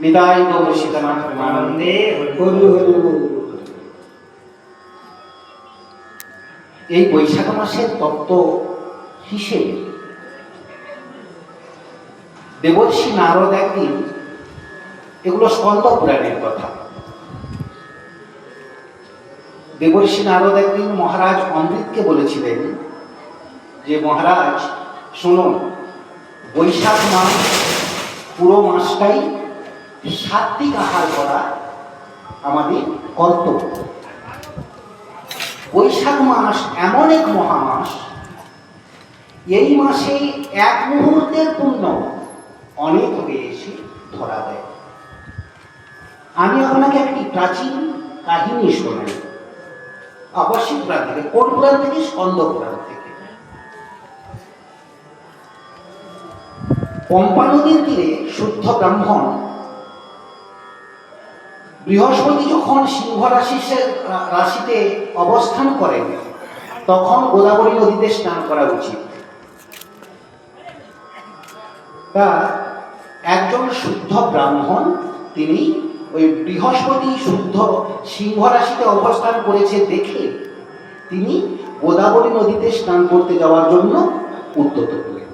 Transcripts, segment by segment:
নিতাই গৌর সীতানাথ প্রেমানন্দে। এই বৈশাখ মাসের তত্ত্ব হিসেবে দেবর্ষি নারদ একদিন, এগুলো স্কন্দ পুরাণের কথা, দেবর্ষি নারদ একদিন মহারাজ অমৃতকে বলেছিলেন যে মহারাজ শুনুন, বৈশাখ মাস পুরো মাসটাই সাত্বিক আহার করা আমাদের কর্তব্য। বৈশাখ মাস এমন এক মহামাস, এই মাসে এক মুহূর্তের পুণ্য অনেক হয়ে এসে ধরা দেয়। আমি আপনাকে একটি প্রাচীন কাহিনী শোনাই, অবশ্যই পুরাণ থেকে। কোন পুরাণ থেকে? স্কন্দ পুরাণ থেকে। পম্পা নদীর তীরে শুদ্ধ ব্রাহ্মণ বৃহস্পতি যখন সিংহ রাশিতে অবস্থান করেন, তখন গোদাবরী নদীতে স্নান করা উচিত। তা একজন শুদ্ধ ব্রাহ্মণ, তিনি ওই বৃহস্পতি শুদ্ধ সিংহ রাশিতে অবস্থান করেছে দেখে তিনি গোদাবরী নদীতে স্নান করতে যাওয়ার জন্য উদ্যত হলেন।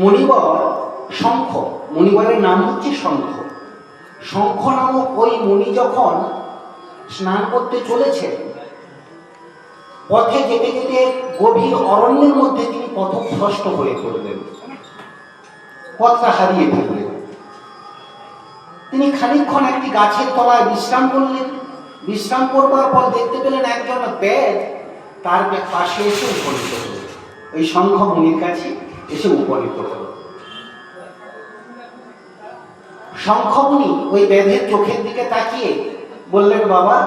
মণিবর শঙ্খ, মণিবরের নাম হচ্ছে শঙ্খ, শঙ্খ নামক ওই মুনি যখন স্নান করতে চলেছেন, পথে যেতে যেতে গভীর অরণ্যের মধ্যে তিনি পথভ্রষ্ট হয়ে পড়লেন, পথটা হারিয়ে ফেললেন। তিনি খানিকক্ষণ একটি গাছের তলায় বিশ্রাম করলেন। বিশ্রাম করবার পর দেখতে পেলেন একজন বেদ তার পাশে এসে উপনীত হল, ওই শঙ্খ মুনির কাছে এসে উপনীত হল। শঙ্খমুনি ওই বেদের চোখের দিকে তাকিয়ে বললেন, বাবা,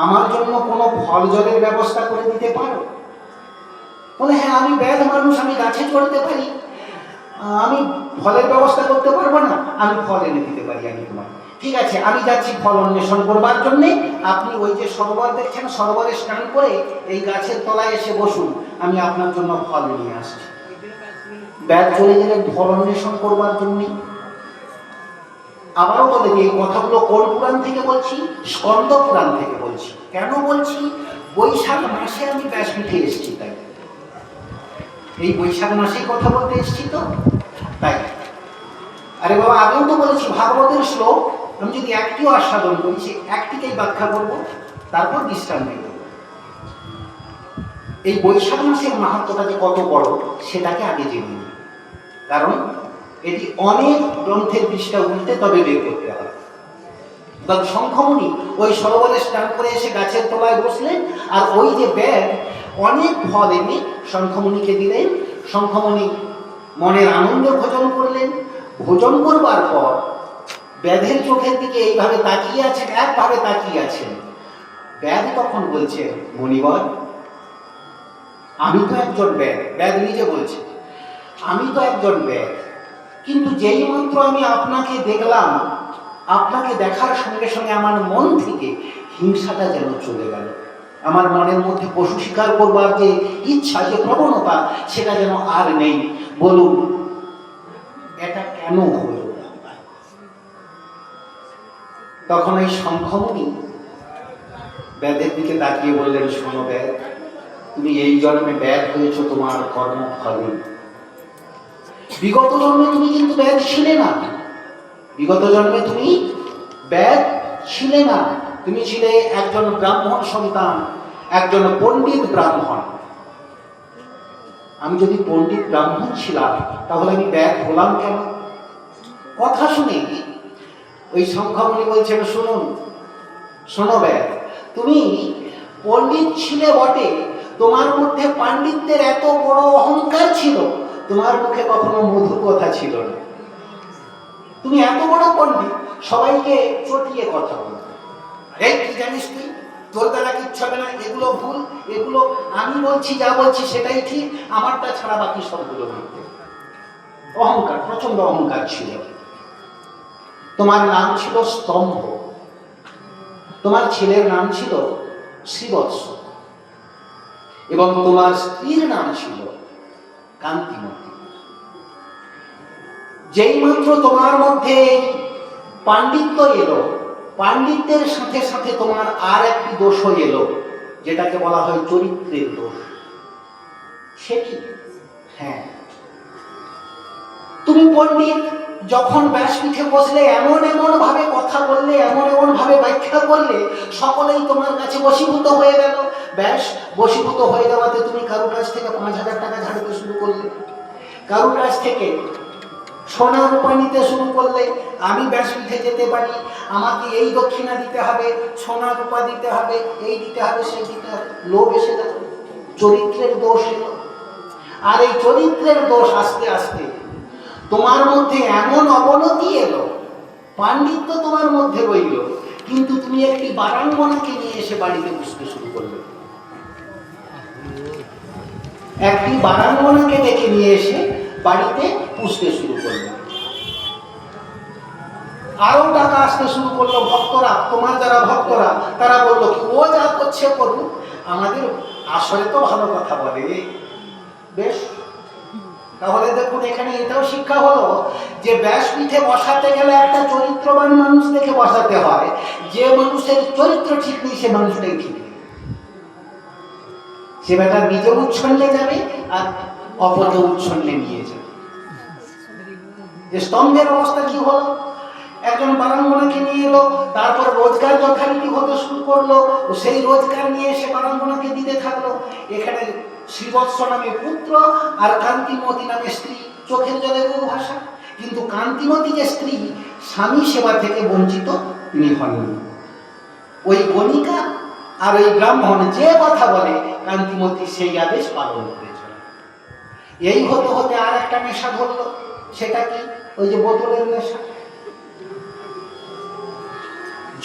আমার জন্য কোনো ফল জলের ব্যবস্থা করে দিতে পারো? বলে, হ্যাঁ, আমি বেদ মানুষ, আমি গাছে চড়তে পারি, আমি ফলের ব্যবস্থা করতে পারবো না, আমি ফল এনে দিতে পারি আমি তোমার। ঠিক আছে, আমি যাচ্ছি ফল অন্বেষণ করবার জন্যে, আপনি ওই যে সরোবর দেখছেন, সরোবরে স্নান করে এই গাছের তলায় এসে বসুন, আমি আপনার জন্য ফল নিয়ে আসছি। বেদ চলে গেলেন ফল অন্বেষণ করবার জন্যে। আবারও বলে যে এই কথাগুলো কোন পুরাণ থেকে বলছি? স্কন্দ পুরাণ থেকে বলছি। কেন বলছি? বৈশাখ মাসে আমি ব্যাসপীঠে এসেছি, তাই এই বৈশাখ মাসেই কথা বলতে এসেছি তো, তাই। আরে বাবা, আগেও তো বলেছি ভাগবতের শ্লোক আমি যদি একটিও আস্বাদন করি, সে একটিকেই ব্যাখ্যা করবো, তারপর বিশ্রাম নেব। এই বৈশাখ মাসের মাহাত্ম্যটা যে কত বড় সেটাকে আগে জেনে নিই, কারণ এটি অনেক গ্রন্থের পৃষ্ঠা উল্টে তবে বের করতে হবে। শঙ্খমুনি ওই সরোবরে স্নান করে এসে গাছের তলায় বসলেন, আর ওই যে বেদ অনেক ফল এনে শঙ্খমুনিকে দিলেন। শঙ্খমুনি মনের আনন্দে ভোজন করলেন। ভোজন করবার পর বেদের চোখের দিকে এইভাবে তাকিয়ে আছেন, একভাবে তাকিয়ে আছেন। বেদ তখন বলছে, মণিবর, আমি তো একজন বেদ, বেদ নিজে বলছে, আমি তো একজন বেদ, কিন্তু যেই মাত্র আমি আপনাকে দেখলাম, আপনাকে দেখার সঙ্গে সঙ্গে আমার মন থেকে হিংসাটা যেন চলে গেল। আমার মনের মধ্যে পশু শিকার করবার যে ইচ্ছা, যে প্রবণতা, সেটা যেন আর নেই। বলুন, এটা কেন হলো? তখন এই শঙ্খমুনি বেদের দিকে তাকিয়ে বললেন, শোনো বেদ, তুমি এই জন্মে বেদ হয়েছ তোমার কর্মফলে। বিগত জন্মে তুমি কিন্তু বেদ ছিলে না, বিগত জন্মে তুমি বেদ ছিলে না, তুমি ছিলে একজন ব্রাহ্মণ সন্তান, একজন পণ্ডিত ব্রাহ্মণ। আমি যদি পণ্ডিত ব্রাহ্মণ ছিলাম, তাহলে আমি বেদ হলাম কেন? কথা শুনে ওই শঙ্খমুনি বলছেন, শুনুন, শোনো বেদ, তুমি পণ্ডিত ছিলে বটে, তোমার মধ্যে পাণ্ডিত্যের এত বড় অহংকার ছিল, তোমার মুখে কখনো মধুর কথা ছিল না। তুমি এত বড় পণ্ডিত, সবাইকে চটিয়ে কথা বলো, এই কি জানিস তুই, তোর দ্বারা কিচ্ছু হবে না, এগুলো ভুল, এগুলো আমি বলছি, যা বলছি সেটাই ঠিক, আমারটা ছাড়া বাকি সবগুলো মিথ্যে। অহংকার, প্রচন্ড অহংকার ছিল। তোমার নাম ছিল স্তম্ভ, তোমার ছেলের নাম ছিল শ্রীবৎস, এবং তোমার স্ত্রীর নাম ছিল কান্তিমতী। যেই মাত্র তোমার মধ্যে পাণ্ডিত্য এলো, পাণ্ডিত্যের সাথে সাথে তোমার আর একটি দোষও এলো, যেটাকে বলা হয় চরিত্রের দোষ। সে কি? হ্যাঁ, তুমি পণ্ডিত, যখন ব্যাসপীঠে বসলে এমন এমন ভাবে কথা বললে, এমন এমন ভাবে ব্যাখ্যা করলে, সকলেই তোমার কাছে বশীভূত হয়ে গেল। ব্যাস, বশীভূত হয়ে যাওয়াতে তুমি কারোর কাছ থেকে 5,000 টাকা ঝাড়তে শুরু করলে, কারোর কাছ থেকে সোনা রূপা নিতে শুরু করলে। আমি ব্যাসপীঠে যেতে পারি, আমাকে এই দক্ষিণা দিতে হবে, সোনা রূপা দিতে হবে, এই দিতে হবে, সেই দিতে হবে। লোভ এসে গেল, চরিত্রের দোষ এলো। আর এই চরিত্রের দোষ আস্তে আস্তে তোমার মধ্যে এমন অবনতি এলো, পাণ্ডিত্য তোমার মধ্যে রইল, কিন্তু তুমি একটি বারাঙ্গনাকে নিয়ে এসে বাড়িতে বুঝতে শুরু করলে। একটি বারাঙ্গনাকে ডেকে নিয়ে এসে বাড়িতে পুষতে শুরু করলো। আরো টাকা আসতে শুরু করলো। ভক্তরা, তোমার যারা ভক্তরা, তারা বললো কি, ও যা করছে করুন, আমাদের আসলে তো ভালো কথা বলে। বেশ, তাহলে দেখুন এখানে এটাও শিক্ষা হলো যে ব্যাসপীঠে বসাতে গেলে একটা চরিত্রবান মানুষ থেকে বসাতে হয়। যে মানুষের চরিত্র ঠিক নেই, সে মানুষটাই ঠিক নেই। সে বেটা নিজে উচ্ছন্নে যাবে আর অপরকে উচ্ছন্নে নিয়ে যাবে। যে স্তম্ভের অবস্থা কি হলো, একজন বারাঙ্গনাকে নিয়ে এলো, তারপর রোজগার যথারীতি হতে শুরু করলো, সেই রোজগার নিয়ে এসে বারাঙ্গনাকে দিতে থাকলো। এখানে শ্রীবৎস নামে পুত্র আর কান্তিমতী নামে স্ত্রী, চোখের জলে বহু ভাষা। কিন্তু কান্তিমতী যে স্ত্রী, স্বামী সেবা থেকে বঞ্চিত তিনি হননি। ওই গণিকা আর ওই ব্রাহ্মণ যে কথা বলে, কান্তিমতী সেই আদেশ পালন করেছে। এই হতে হতে আর একটা নেশা ধরলো। সেটা কি? ওই যে বোতলের নেশা।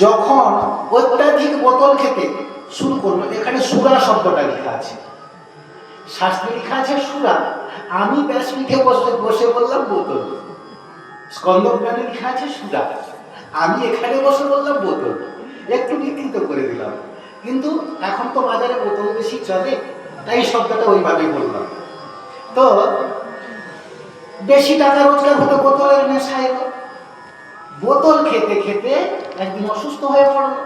যখন অত্যাধিক বোতল খেতে শুরু করলো, এখানে সুরা শব্দটা লেখা আছে, শাস্ত্রে লেখা আছে সুরা। আমি ব্যাসপীঠে বসে বসে বললাম বোতল। স্কন্দপুরাণে লেখা আছে সুরা, আমি এখানে বসে বললাম বোতল। একটু বিকৃত করে দিলাম, কিন্তু এখন তো বাজারে বোতল বেশি চলে, তাই শব্দটা ওইভাবেই বললাম। তো বেশি টাকা রোজগার হতে বোতলের নেশা এলো। বোতল খেতে খেতে একদিন অসুস্থ হয়ে পড়লো।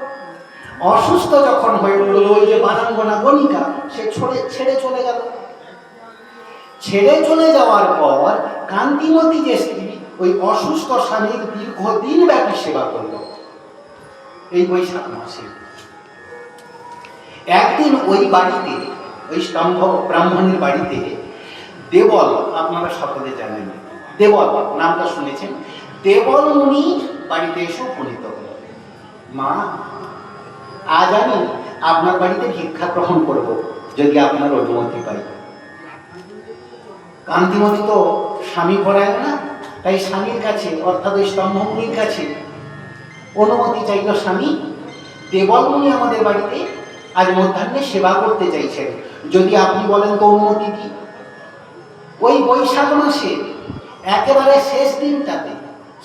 অসুস্থ যখন হয়ে পড়লো, ওই যে বারাঙ্গনা গণিকা, সে ছেড়ে চলে গেল। ছেড়ে চলে যাওয়ার পর কান্তিমতী যে স্ত্রী, ওই অসুস্থ স্বামীর দীর্ঘদিন ব্যাপী সেবা করল। এই বৈশাখ মাসে একদিন ওই বাড়িতে, ওই স্তম্ভ ব্রাহ্মণের বাড়িতে দেবল, আপনারা সকলে জানেন, দেবল নামটা শুনেছেন, দেবল মুনি বাড়িতে এসে উপনীত হল। মা, আজ আমি আপনার বাড়িতে ভিক্ষা গ্রহণ করব, যদি আপনার অনুমতি পাই। কান্তিমতী তো স্বামী পড়ায় না, তাই স্বামীর কাছে, অর্থাৎ ওই স্তম্ভমুনির কাছে অনুমতি চাইল। স্বামী, দেবল মুনি আমাদের বাড়িতে আজ মধ্যাহ্নে সেবা করতে চাইছেন, যদি আপনি বলেন তো অনুমতি দিই। ওই বৈশাখ মাসে একেবারে শেষ দিনটাতে,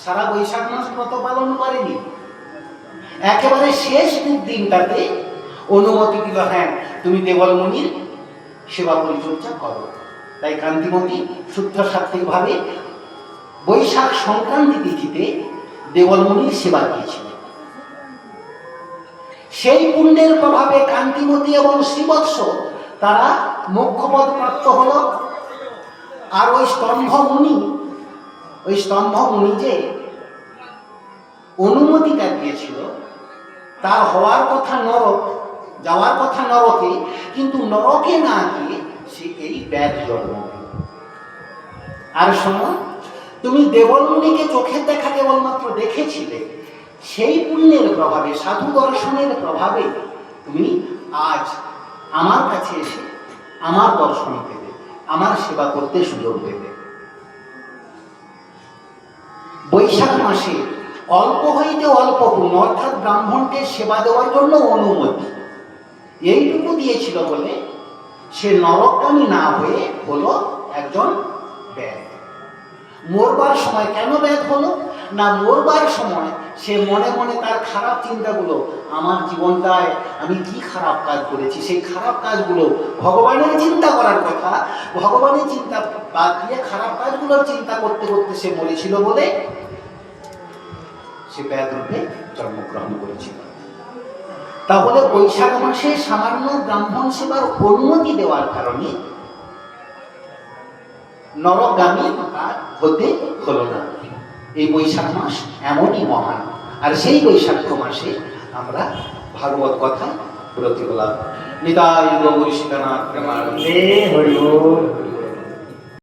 সারা বৈশাখ মাস ব্রত পালন করেনি, একেবারে শেষ দিনটাতে অনুমতি দিল, হ্যাঁ তুমি দেবল মুনির সেবা পরিচর্যা করো। তাই কান্তিমতী শুদ্ধ সাত্ত্বিকভাবে বৈশাখ সংক্রান্তি তিথিতে দেবল মুনির সেবা দিয়েছিলেন। সেই পুণ্যের প্রভাবে কান্তিমতী এবং শ্রীবৎস তারা মোক্ষপদ প্রাপ্ত হল। আর ওই স্তম্ভ মুনি যে অনুমতিটা দিয়েছিল, তার হওয়ার কথা নরক, যাওয়ার কথা নরকে, কিন্তু নরকে না গিয়ে সে এই ব্যাগ জন্ম। আর শোনো, তুমি দেবল মুনিকে চোখের দেখা কেবলমাত্র দেখেছিলে, সেই পুণ্যের প্রভাবে, সাধু দর্শনের প্রভাবে তুমি আজ আমার কাছে এসে আমার দর্শন পেতে, আমার সেবা করতে সুযোগ পেতে। বৈশাখ মাসে অল্প হইতে অল্প পুণ্য, অর্থাৎ ব্রাহ্মণকে সেবা দেওয়ার জন্য অনুমতি, এইটুকু দিয়েছিল বলে সে নরকগামী না হয়ে হলো একজন ব্যাগ। মরবার সময় কেন ব্যাগ হলো না, মরবার সময় সে মনে মনে তার খারাপ চিন্তাগুলো, আমার জীবনটায় আমি কি খারাপ কাজ করেছি, সেই খারাপ কাজগুলো ভগবানের চিন্তা করার কথা, ভগবানের চিন্তা বাদ দিয়ে খারাপ কাজগুলোর চিন্তা করতে করতে সে মরেছিল বলে সে ব্যাধ রূপে জন্মগ্রহণ করেছিল। তাহলে বৈশাখ মাসে সামান্য ব্রাহ্মণ সেবার অনুমতি দেওয়ার কারণে নরকগামী আর হতে হলো না। এই বৈশাখ মাস এমনই মহান, আর সেই বৈশাখ মাসে আমরা ভাগবত কথা ব্রতী হলাম। নিতাই গৌর সীতানাথ প্রেমানন্দে হরি বল।